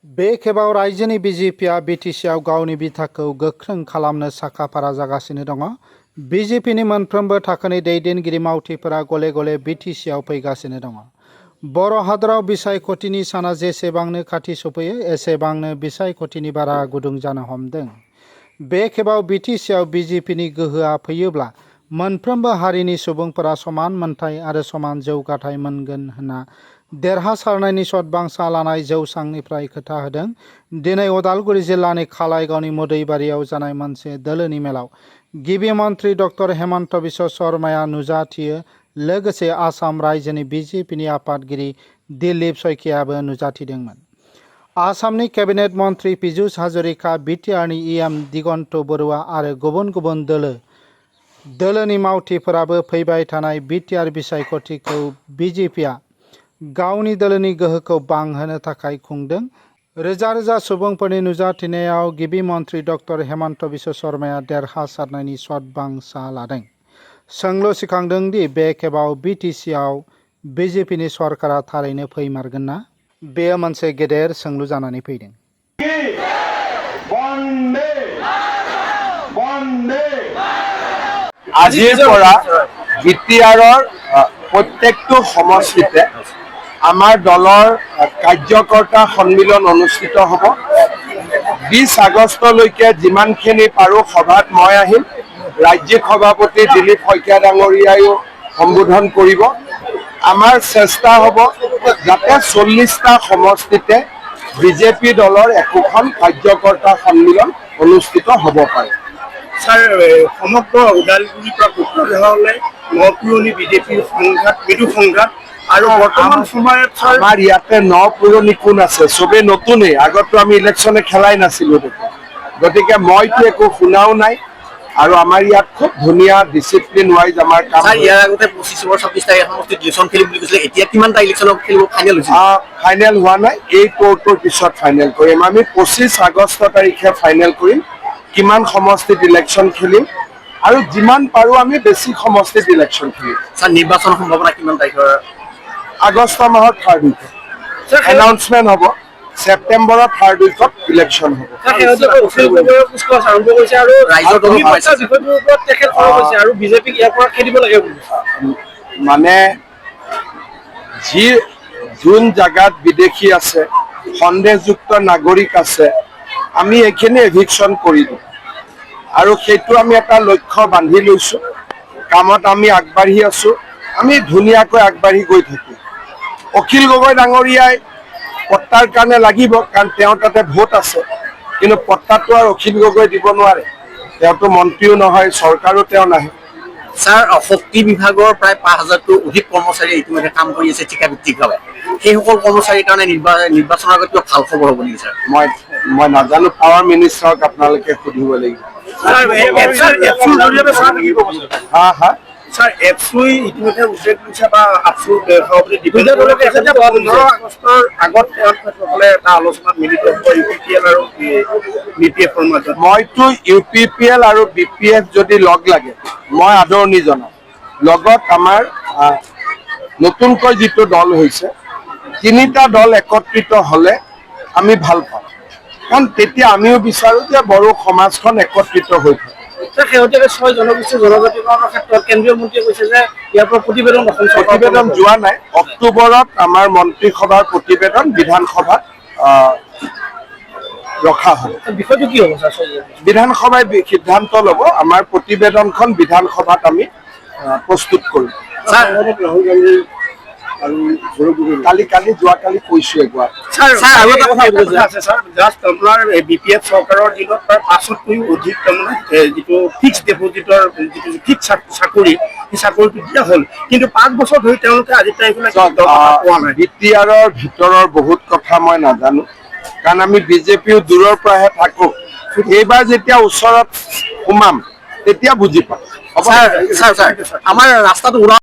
बे खेबाव रायजोनि बिजेपिआ बिटिसिआव गावनि बिथाखौ गोख्रों खालामनो साखा-फारा जागासिनो दङ। बिजेपिनि मोनफ्रोमबो थाखोनि दैदेनगिरि मावथिफोरा गले गले बिटिसिआव फैगासिनो दङ। बर' हादराव बिसायख'थिनि साना जेसेबांनो खाथि सफैयो एसेबांनो बिसायख'थिनि बारा गुदुं जानो हमदों। बे खेबाव बिटिसिआव बिजेपिनि गोहोआ फैयोब्ला मोनफ्रोमबो हारिनि सुबुंफोरा समान मोनथाय आरो समान जौगाथाय मोनगोन होनना देरहासारनायनि सतबांसा लानाय जौसांनिफ्राय खोथा होदों। दिनै उदालगुरि जिल्लानि खालाइगावनि मुदैबारियाव जानाय मोनसे दोलोनि मेलाव गिबि मन्थ्रि डक्टर हेमन्त बिश्व शर्माया नुजाथियो। लोगोसे आसाम रायजोनि बिजेपिनि आफादगिरि दिलीप सयकियाबो नुजाथिदोंमोन। आसामनि केबिनेट मन्थ्रि पीयूष हाजरिका, बिटिआरनि इएम दिगन्त बरुवा आरो गुबुन गुबुन दोलोनि मावथिफोराबो फैबाय थानाय बिटिआर बिसायख'थिखौ बिजेपिआ गावनि दोलोनि गोहोखौ बांहोनो थाखाय खुंदों। रोजा रोजा सुबुंफोरनि नुजाथिनायाव गिबि मन्थ्रि डक्टर हेमन्त बिश्व शर्माया देरहासारनायनि सतबांसा लादों। सोंलु सिखांदों दि बे खेबाव बिटिसिआव बिजेपिनि सरकारा थारैनो फैमारगोन ना? बेयो मोनसे गेदेर सोंलु जानानै फैदों। আজিৰ পৰা বিটিআৰৰ প্ৰত্যেকটো সমষ্টিতে আমাৰ দলৰ কাৰ্যকৰ্তা সন্মিলন অনুষ্ঠিত হ'ব। 20 আগষ্টলৈকে যিমানখিনি পাৰোঁ সভাত মই আহিম। ৰাজ্যিক সভাপতি দিলীপ শইকীয়া ডাঙৰীয়াইও সম্বোধন কৰিব। আমাৰ চেষ্টা হ'ব যাতে 40টা সমষ্টিতে বিজেপি দলৰ একোখন কাৰ্যকৰ্তা সন্মিলন অনুষ্ঠিত হ'ব পাৰে। স্যাৰ, সমগ্ৰ ওদালগুৰিৰ পৰা কোকৰাঝাৰলৈ নপুৰণি বিজেপিৰ সংঘাত, মৃদু সংঘাত আৰু বৰ্তমান সময়ত আমাৰ ইয়াতে নপুৰণি কোন আছে? চবেই নতুনেই। আগতো আমি ইলেকশ্যনে খেলাই নাছিলোঁ দেখোন। গতিকে মইতো একো শুনাও নাই আৰু আমাৰ ইয়াত খুব ধুনীয়া ডিচিপ্লিন ৱাইজ আমাৰ কাম। ইয়াৰ আগতে 25-26 তাৰিখে সমষ্টিত ইলেকশ্যন খেলিম বুলি কৈছিলে। এতিয়া কিমানটা ইলেকশ্যনত খেলিব ফাইনেল হৈছে? ফাইনেল হোৱা নাই। এই কোৰ্টৰ পিছত ফাইনেল কৰিম। আমি 25 আগষ্ট তাৰিখে ফাইনেল কৰিম কিমান সমষ্টিত ইলেকশ্যন খেলিম আৰু যিমান পাৰোঁ আমি বেছি সমষ্টিত ইলেকশ্যন খেলিম। স্যাৰ, নিৰ্বাচনৰ সম্ভাৱনা কিমান তাৰিখৰ? আগষ্ট মাহৰ 3rd উইকত এনাউন্সমেণ্ট হ'ব। ছেপ্টেম্বৰৰ 3rd উইকত ইলেকশ্যন হ'ব। মানে যোন জাগাত বিদেশী আছে, সন্দেহযুক্ত নাগৰিক আছে, আমি এইখিনি এভিকশ্যন কৰি দিওঁ আৰু সেইটো আমি এটা লক্ষ্য বান্ধি লৈছোঁ। কামত আমি আগবাঢ়ি আছোঁ। আমি ধুনীয়াকৈ আগবাঢ়ি গৈ থাকিম। অখিল গগৈ ডাঙৰীয়াই পট্টাৰ কাৰণে লাগিব, কাৰণ তেওঁৰ তাতে ভোট আছে। কিন্তু পট্টাটো আৰু অখিল গগৈ দিব নোৱাৰে। তেওঁতো মন্ত্ৰীও নহয়, চৰকাৰো তেওঁ নাহে। স্যাৰ, শক্তি বিভাগৰ প্ৰায় 5000ৰো অধিক কৰ্মচাৰীয়ে ইতিমধ্যে কাম কৰি আছে ঠিকাভিত্তিকভাৱে। সেইসকল কৰ্মচাৰীৰ কাৰণে নিৰ্বাচনৰ আগত কিবা ভাল খবৰ হ'ব নেকি? স্যাৰ, মই নাজানো। পাৱাৰ মিনিষ্টাৰক আপোনালোকে সুধিব লাগিব। স্যাৰ, এফচুই ইতিমধ্যে উল্লেখ কৰিছে বা সভাপতি দিপেন্দ্ৰ আগষ্টৰ আগত তেওঁলোকসকলে এটা আলোচনাত মিলিত হ'ব UPPL আৰু BPF-ৰ মাজত। মইতো UPPL আৰু BPF যদি লগ লাগে মই আদৰণি জনাম। লগত আমাৰ নতুনকৈ যিটো দল হৈছে, 3টা দল একত্ৰিত হ'লে আমি ভাল পাওঁ। কাৰণ তেতিয়া আমিও বিচাৰোঁ যে বড়ো সমাজখন একত্ৰিত হৈ থাকে। শেহতীয়াকৈ 6 জনগোষ্ঠী জনজাতিকৰণৰ ক্ষেত্ৰত কেন্দ্ৰীয় মন্ত্ৰীয়ে কৈছে যে ইয়াৰ পৰা প্ৰতিবেদন যোৱা নাই। অক্টোবৰত আমাৰ মন্ত্ৰীসভাৰ প্ৰতিবেদন বিধানসভাত ৰখা হ'ব। বিষয়টো কি হ'ব? বিধানসভাই সিদ্ধান্ত ল'ব। আমাৰ প্ৰতিবেদনখন বিধানসভাত আমি প্ৰস্তুত কৰিম। যোৱাকালি কৈছোঁ এগৰাকী। আপোনাৰ BPF চৰকাৰৰ দিনত প্ৰায় 500তকৈও অধিক তাৰমানে যিটো ফিক্স ডিপজিটৰ যিটো ফিক্স চাকৰি, সেই চাকৰিটো দিয়া হ'ল। কিন্তু 5 বছৰ ধৰি তেওঁলোকে আজি তাৰিখলৈ পোৱা নাই। বিটিআৰৰ ভিতৰৰ বহুত কথা মই নাজানো, কাৰণ আমি বিজেপিও দূৰৰ পৰাহে থাকোঁ। এইবাৰ যেতিয়া ওচৰত সোমাম তেতিয়া বুজি পাম। স্যাৰ, আমাৰ ৰাস্তাটো